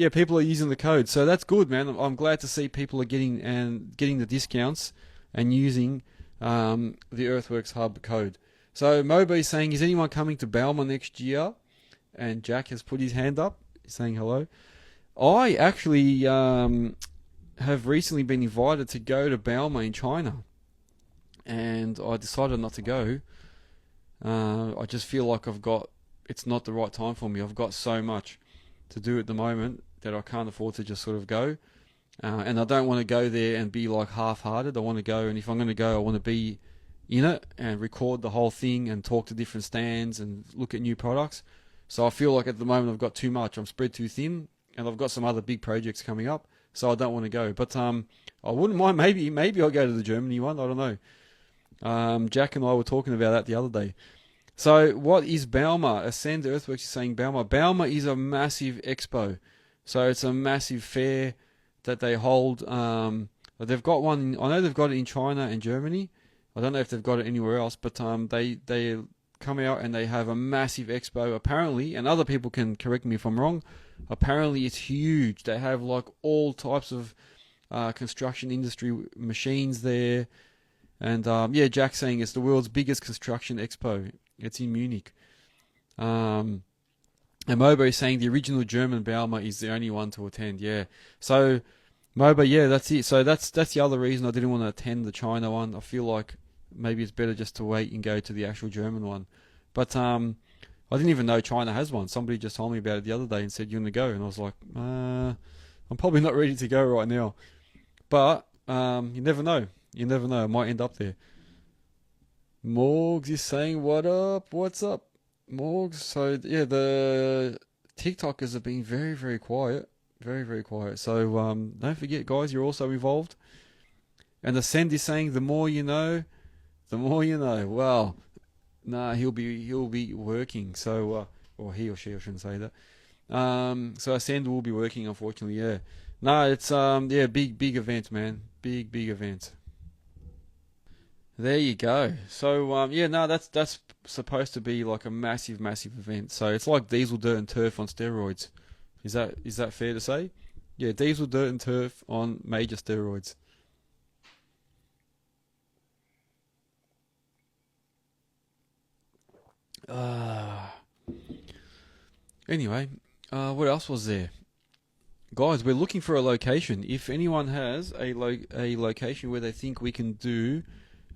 People are using the code, so that's good, man. I'm glad to see people are getting the discounts and using the Earthworx Hub code. So MOBA is saying, is anyone coming to Balma next year? And Jack has put his hand up, saying hello. I actually have recently been invited to go to Balma in China, and I decided not to go. I just feel like it's not the right time for me. I've got so much to do at the moment that I can't afford to just sort of go. And I don't want to go there and be like half-hearted. I want to go, and if I'm going to go, I want to be in it and record the whole thing and talk to different stands and look at new products. So I feel like at the moment I've got too much. I'm spread too thin, and I've got some other big projects coming up. so I don't want to go. But I wouldn't mind. Maybe I'll go to the Germany one. I don't know. Jack and I were talking about that the other day. So what is Bauma? Ascend Earthworx is saying Bauma. Bauma is a massive expo. So it's a massive fair that they hold. They've got one. I know they've got it in China and Germany. I don't know if they've got it anywhere else, but they come out and they have a massive expo apparently, and other people can correct me if I'm wrong. Apparently it's huge. They have like all types of construction industry machines there, and yeah, Jack's saying it's the world's biggest construction expo. It's in Munich. And MOBA is saying the original German Bauma is the only one to attend. Yeah, so MOBA, yeah, that's it. So that's the other reason I didn't want to attend the China one. I feel like maybe it's better just to wait and go to the actual German one. But I didn't even know China has one. Somebody just told me about it the other day and said, you want to go? And I was like, I'm probably not ready to go right now. But you never know. You never know. I might end up there. Morgs is saying, what up? What's up, Morgs? So, yeah, the TikTokers have been very, very quiet. Very, very quiet. So, don't forget, guys, you're also involved. And the Send is saying, the more you know, the more you know. Well, nah, he'll be working. So, or he or she, I shouldn't say that. So Ascend will be working, unfortunately. Yeah. No, it's yeah, big event, man. Big event. There you go. So yeah, no, that's supposed to be like a massive event. So it's like Diesel Dirt and Turf on steroids. Is that fair to say? Yeah, Diesel Dirt and Turf on major steroids. Anyway, what else was there? Guys, we're looking for a location. If anyone has a location where they think we can do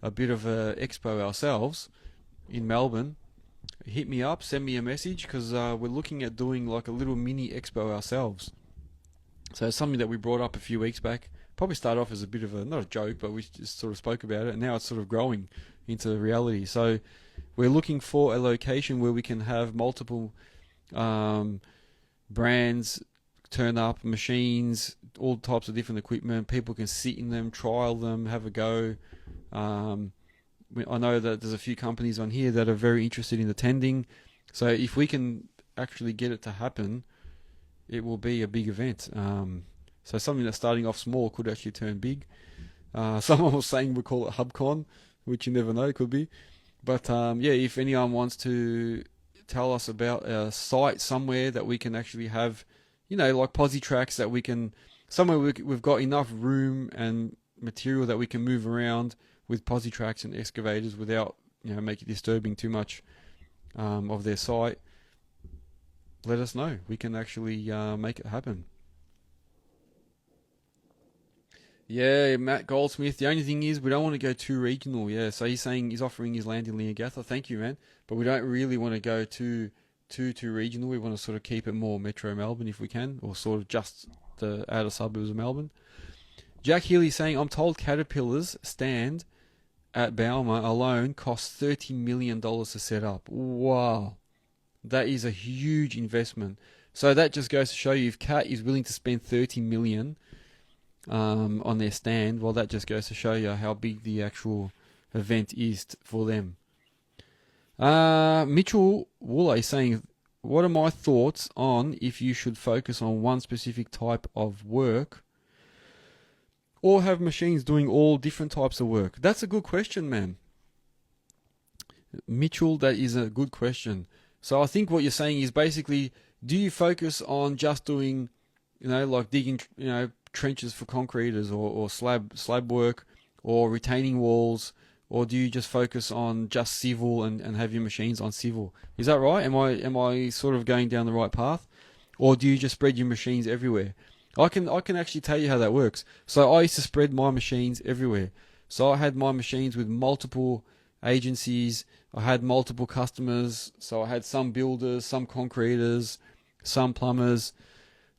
a bit of a expo ourselves in Melbourne, hit me up, send me a message, because we're looking at doing like a little mini expo ourselves. So it's something that we brought up a few weeks back. Probably started off as a bit of not a joke, but we just sort of spoke about it, and now it's sort of growing into reality. So we're looking for a location where we can have multiple brands turn up, machines, all types of different equipment. People can sit in them, trial them, have a go. I know that there's a few companies on here that are very interested in attending. So if we can actually get it to happen, it will be a big event. So something that's starting off small could actually turn big. Someone was saying we call it HubCon, which you never know, it could be. But yeah, if anyone wants to tell us about a site somewhere that we can actually have, like Positracks, that we can, somewhere we've got enough room and material that we can move around with Positracks and excavators without, make it disturbing too much of their site, let us know. We can actually make it happen. Yeah, Matt Goldsmith. The only thing is we don't want to go too regional. Yeah, so he's saying he's offering his land in Leongatha. Thank you, man. But we don't really want to go too regional. We want to sort of keep it more Metro Melbourne if we can, or sort of just the outer suburbs of Melbourne. Jack Healy saying, I'm told Caterpillar's stand at Bauma alone costs $30 million to set up. Wow. That is a huge investment. So that just goes to show you, if Cat is willing to spend $30 million on their stand, well, that just goes to show you how big the actual event is for them. Mitchell Woolley is saying, what are my thoughts on if you should focus on one specific type of work or have machines doing all different types of work? That's a good question, man. Mitchell, that is a good question. So I think what you're saying is basically, do you focus on just doing, like digging, trenches for concreters or slab work or retaining walls, or do you just focus on just civil and have your machines on civil? Is that right? Am I sort of going down the right path? Or do you just spread your machines everywhere? I can actually tell you how that works. So I used to spread my machines everywhere. So I had my machines with multiple agencies. I had multiple customers. So I had some builders, some concreters, some plumbers.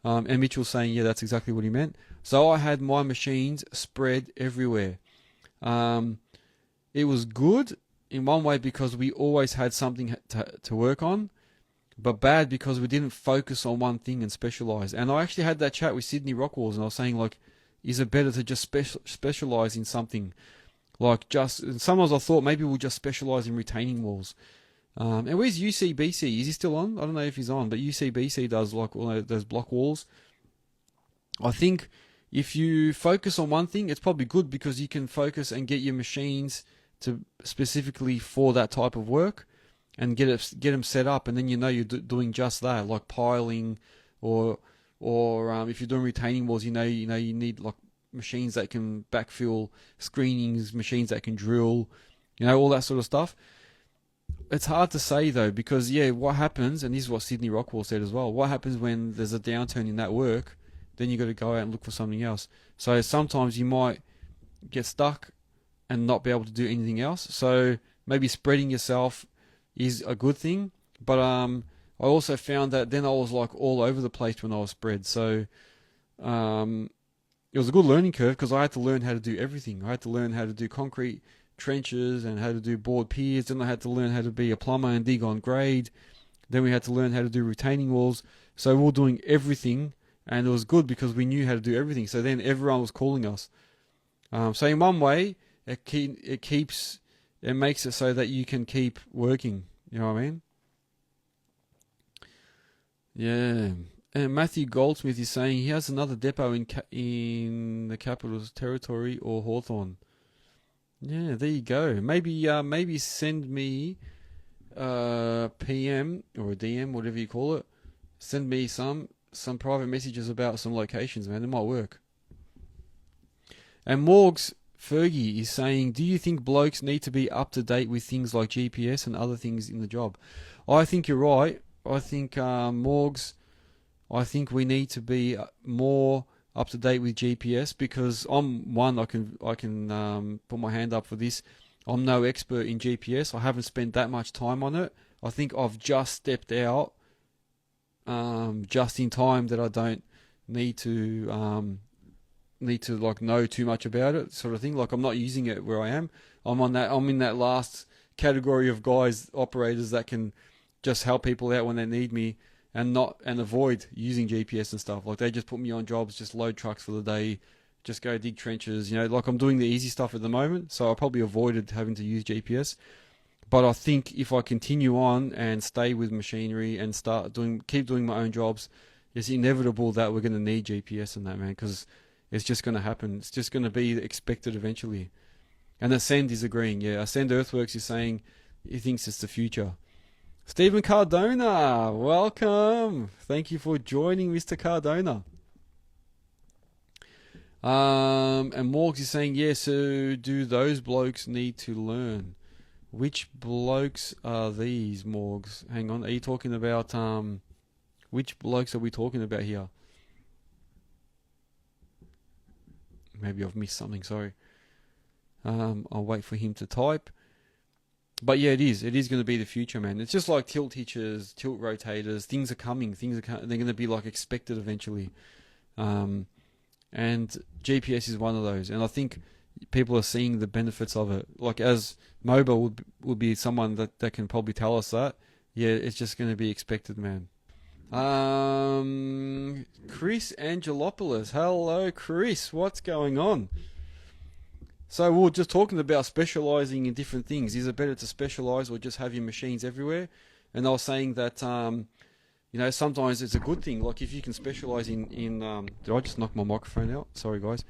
And Mitchell's saying, yeah, that's exactly what he meant. So I had my machines spread everywhere. It was good in one way because we always had something to work on. but bad because we didn't focus on one thing and specialize. And I actually had that chat with Sydney Rockwalls, and I was saying, like, is it better to just specialize in something? Like, and sometimes I thought maybe we'll just specialize in retaining walls. And where's UCBC? Is he still on? I don't know if he's on, but UCBC does like all those block walls. I think if you focus on one thing, it's probably good because you can focus and get your machines to specifically for that type of work, and get them set up, and then you know you're doing just that, like piling, or if you're doing retaining walls, you need like machines that can backfill, screenings, machines that can drill, all that sort of stuff. It's hard to say though, because what happens, and this is what Sydney Rockwall said as well, what happens when there's a downturn in that work, then you got to go out and look for something else. So sometimes you might get stuck and not be able to do anything else. So maybe spreading yourself is a good thing, but I also found that then I was like all over the place when I was spread. So it was a good learning curve because I had to learn how to do everything. I had to learn how to do concrete trenches and how to do board piers. Then I had to learn how to be a plumber and dig on grade. Then we had to learn how to do retaining walls. So we were doing everything, and it was good because we knew how to do everything. So then everyone was calling us. So in one way, it makes it so that you can keep working. You know what I mean? Yeah. And Matthew Goldsmith is saying he has another depot in the Capital's Territory or Hawthorn. Yeah, there you go. Maybe send me a PM or a DM, whatever you call it. Send me some private messages about some locations, man. It might work. And Morgs Fergie is saying, do you think blokes need to be up to date with things like GPS and other things in the job? I think you're right. I think Morgs, I think we need to be more up to date with GPS, because I can put my hand up for this. I'm no expert in GPS. I haven't spent that much time on it. I think I've just stepped out just in time that I don't need to like know too much about it, sort of thing. Like, I'm not using it where I am. I'm in that last category of guys, operators that can just help people out when they need me, and avoid using GPS and stuff. Like, they just put me on jobs, just load trucks for the day, just go dig trenches. Like, I'm doing the easy stuff at the moment, so I probably avoided having to use GPS. But I think if I continue on and stay with machinery and keep doing my own jobs, it's inevitable that we're going to need GPS in that, man, because it's just going to happen. It's just going to be expected eventually. And Ascend is agreeing. Yeah, Ascend Earthworx is saying he thinks it's the future. Stephen Cardona, welcome. Thank you for joining, Mr. Cardona. And Morgs is saying, yeah, so do those blokes need to learn? Which blokes are these, Morgs? Hang on, are you talking about, which blokes are we talking about here? Maybe I've missed something, sorry. I'll wait for him to type. But yeah, it is going to be the future, man. It's just like tilt hitchers, tilt rotators. Things are coming. They're going to be like expected eventually. And GPS is one of those. And I think people are seeing the benefits of it. Like, as MOBA would be someone that can probably tell us that. Yeah, it's just going to be expected, man. Chris Angelopoulos. Hello, Chris. What's going on? So we were just talking about specialising in different things. Is it better to specialise or just have your machines everywhere? And I was saying that, sometimes it's a good thing. Like, if you can specialise in did I just knock my microphone out? Sorry, guys.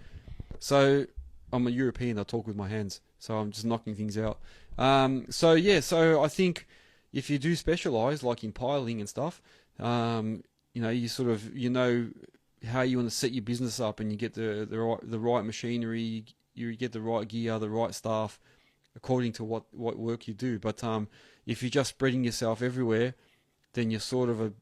So I'm a European. I talk with my hands. So I'm just knocking things out. So I think if you do specialise, like in piling and stuff, you sort of, how you want to set your business up, and you get the right machinery, you get the right gear, the right staff, according to what work you do. But if you're just spreading yourself everywhere, then you're sort of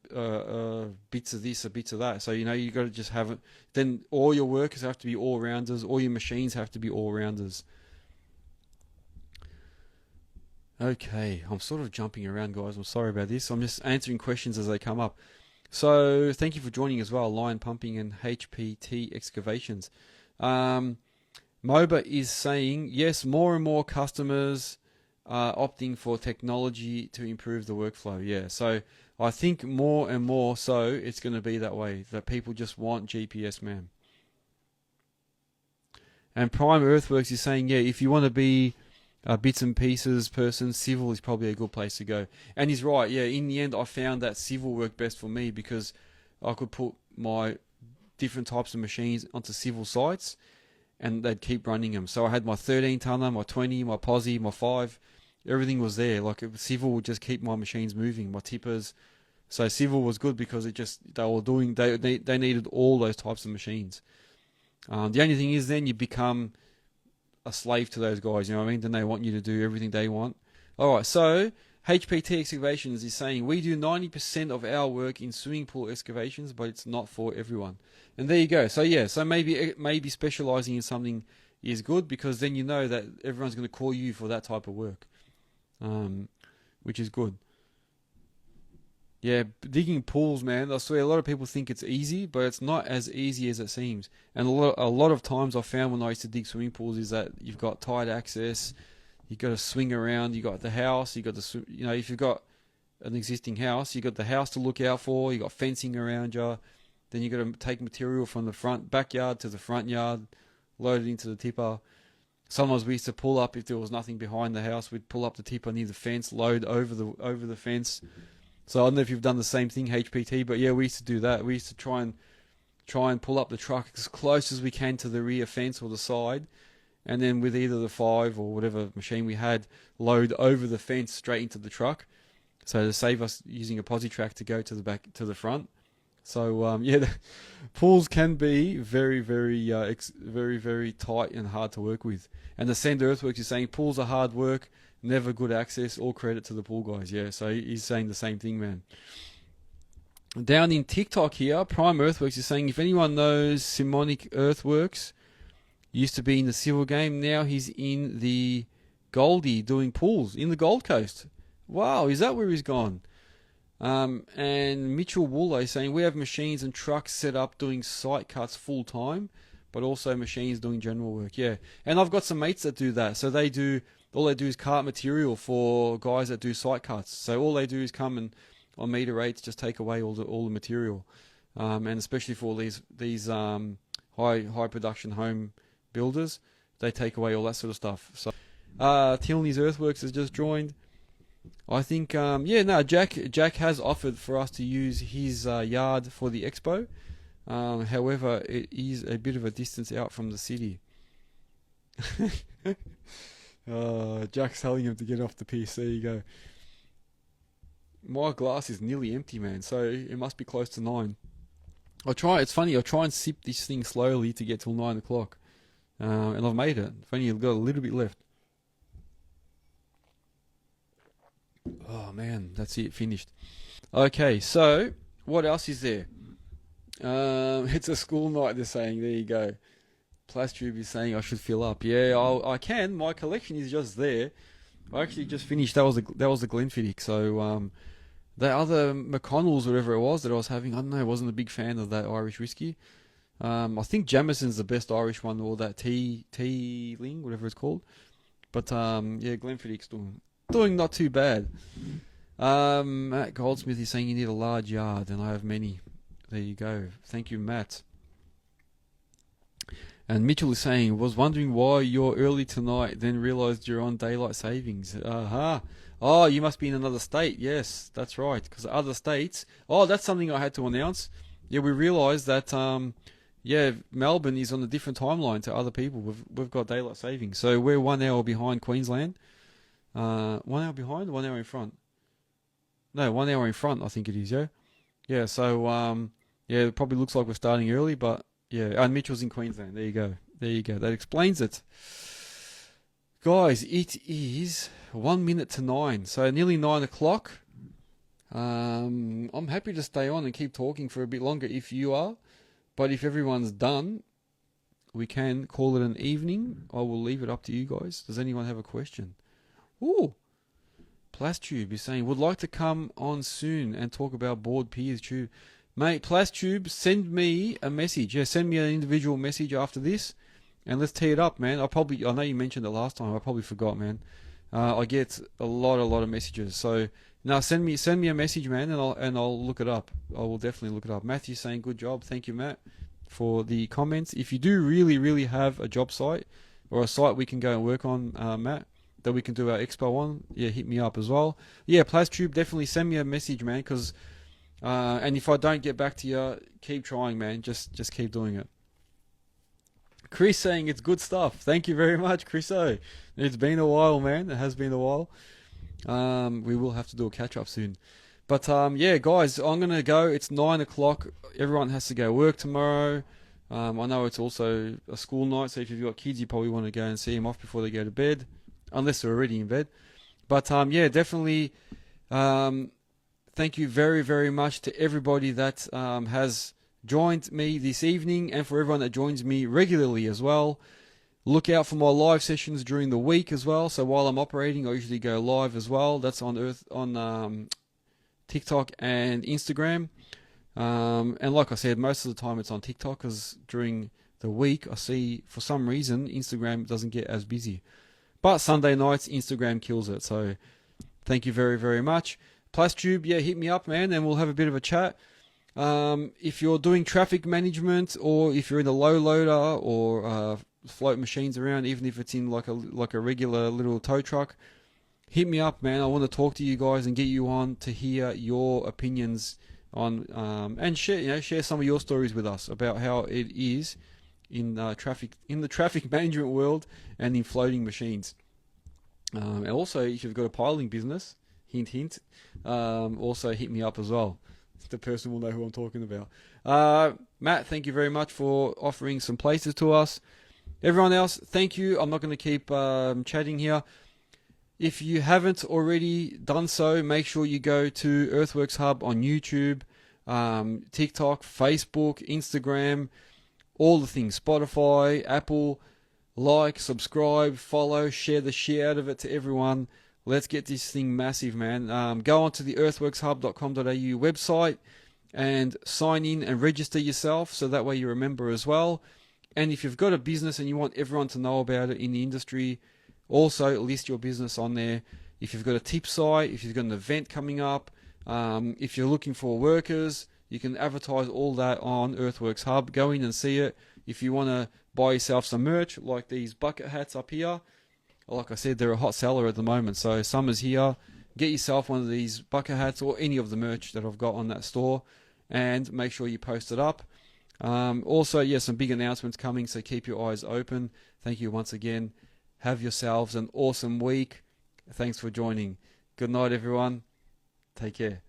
bits of this, a bits of that. So you got to just have it. Then all your workers have to be all rounders. All your machines have to be all rounders. Okay, I'm sort of jumping around, guys. I'm sorry about this. I'm just answering questions as they come up. So thank you for joining as well. Line Pumping and HPT Excavations. MOBA is saying, yes, more and more customers opting for technology to improve the workflow. Yeah, so I think more and more so it's going to be that way, that people just want GPS, man. And Prime Earthworks is saying, yeah, if you want to be a bits and pieces person, civil is probably a good place to go. And he's right, yeah, in the end I found that civil worked best for me because I could put my different types of machines onto civil sites and they'd keep running them. So I had my 13 tonner, my 20, my posi, my 5, everything was there. Like civil would just keep my machines moving, my tippers. So civil was good because they needed all those types of machines. The only thing is then you become a slave to those guys, you know what I mean? Then they want you to do everything they want. Alright, so HPT Excavations is saying, we do 90% of our work in swimming pool excavations, but it's not for everyone. And there you go. So yeah, so maybe specialising in something is good because then you know that everyone's going to call you for that type of work, which is good. Yeah, digging pools, man. I swear, a lot of people think it's easy, but it's not as easy as it seems. And a lot of times I found when I used to dig swimming pools is that you've got tight access, you've got to swing around, you got the house, you got the, you know, if you've got an existing house, you got the house to look out for, you got fencing around you, then you got to take material from the front backyard to the front yard, load it into the tipper. Sometimes we used to pull up if there was nothing behind the house, we'd pull up the tipper near the fence, load over the fence. So I don't know if you've done the same thing, HPT, but yeah, we used to do that. We used to try and pull up the truck as close as we can to the rear fence or the side, and then with either the 5 or whatever machine we had, load over the fence straight into the truck. So to save us using a Positrack to go to the back to the front. So yeah, the pools can be very, very tight and hard to work with. And the Send Earthworks is saying pools are hard work. Never good access. All credit to the pool guys. Yeah, so he's saying the same thing, man. Down in TikTok here, Prime Earthworks is saying if anyone knows Simonic Earthworks, used to be in the civil game. Now he's in the Goldie doing pools in the Gold Coast. Wow, is that where he's gone? And Mitchell Woole is saying we have machines and trucks set up doing site cuts full time, but also machines doing general work. Yeah, and I've got some mates that do that. So all they do is cart material for guys that do site cuts. So all they do is come and on meter rates just take away all the material, and especially for these high production home builders, they take away all that sort of stuff. So Tilney's Earthworks has just joined. I think Jack has offered for us to use his yard for the expo. However, it is a bit of a distance out from the city. Jack's telling him to get off the piece. There you go. My glass is nearly empty, man, so it must be close to 9. It's funny, I try and sip this thing slowly to get till 9 o'clock. And I've made it. I've only got a little bit left. Oh man, that's it, finished. Okay, so what else is there? It's a school night, they're saying. There you go. Plastube is saying I should fill up. Yeah, I can. My collection is just there. I actually just finished. That was the Glenfiddich. So the other McConnell's, whatever it was that I was having, I don't know. I wasn't a big fan of that Irish whiskey. I think Jameson's the best Irish one, or that Ling, whatever it's called. But yeah, Glenfiddich's doing not too bad. Matt Goldsmith is saying you need a large yard, and I have many. There you go. Thank you, Matt. And Mitchell is saying, was wondering why you're early tonight, then realised you're on daylight savings. Aha. Oh, you must be in another state. Yes, that's right. Because other states... Oh, that's something I had to announce. Yeah, we realised that, Melbourne is on a different timeline to other people. We've got daylight savings. So we're 1 hour behind Queensland. 1 hour behind or 1 hour in front? No, 1 hour in front, I think it is, yeah? Yeah, so, it probably looks like we're starting early, but... Yeah, and Mitchell's in Queensland. There you go. There you go. That explains it. Guys, it is 1 minute to 9. So nearly 9 o'clock. I'm happy to stay on and keep talking for a bit longer if you are. But if everyone's done, we can call it an evening. I will leave it up to you guys. Does anyone have a question? Ooh. Plastube is saying, would like to come on soon and talk about board peers tube. Mate, Plastube, send me a message. Yeah, send me an individual message after this, and let's tee it up, man. I know you mentioned it last time. I probably forgot, man. I get a lot of messages. So now send me a message, man, and I'll look it up. I will definitely look it up. Matthew's saying good job. Thank you, Matt, for the comments. If you do really have a job site or a site we can go and work on, Matt, that we can do our expo on, yeah, hit me up as well. Yeah, Plastube, definitely send me a message, man, because and if I don't get back to you, keep trying, man. Just keep doing it. Chris saying it's good stuff. Thank you very much, Chriso. It's been a while, man. It has been a while. We will have to do a catch up soon. But yeah, guys, I'm gonna go. It's 9 o'clock. Everyone has to go work tomorrow. I know it's also a school night, so if you've got kids, you probably want to go and see them off before they go to bed, unless they're already in bed. But yeah, definitely. Thank you very much to everybody that has joined me this evening, and for everyone that joins me regularly as well. Look out for my live sessions during the week as well. So while I'm operating, I usually go live as well. That's on TikTok and Instagram. And like I said, most of the time it's on TikTok, because during the week I see for some reason Instagram doesn't get as busy. But Sunday nights Instagram kills it. So thank you very much. Plastube, yeah, hit me up, man, and we'll have a bit of a chat. If you're doing traffic management, or if you're in a low loader, or float machines around, even if it's in like a regular little tow truck, hit me up, man. I want to talk to you guys and get you on to hear your opinions on and share some of your stories with us about how it is in the traffic management world and in floating machines. And also, if you've got a piling business, hint, also hit me up as well. The person will know who I'm talking about. Matt, thank you very much for offering some places to us. Everyone else, thank you. I'm not going to keep chatting here. If you haven't already done so, make sure you go to Earthworx Hub on YouTube, TikTok, Facebook, Instagram, all the things, Spotify, Apple. Like, subscribe, follow, share the shit out of it to everyone. Let's get this thing massive, man. Go on to the earthworxhub.com.au website and sign in and register yourself, so that way you remember as well. And if you've got a business and you want everyone to know about it in the industry, also list your business on there. If you've got a tip site, if you've got an event coming up, if you're looking for workers, you can advertise all that on Earthworx Hub. Go in and see it. If you want to buy yourself some merch, like these bucket hats up here, like I said, they're a hot seller at the moment, so summer's here. Get yourself one of these bucket hats or any of the merch that I've got on that store, and make sure you post it up. Also, yeah, some big announcements coming, so keep your eyes open. Thank you once again. Have yourselves an awesome week. Thanks for joining. Good night, everyone. Take care.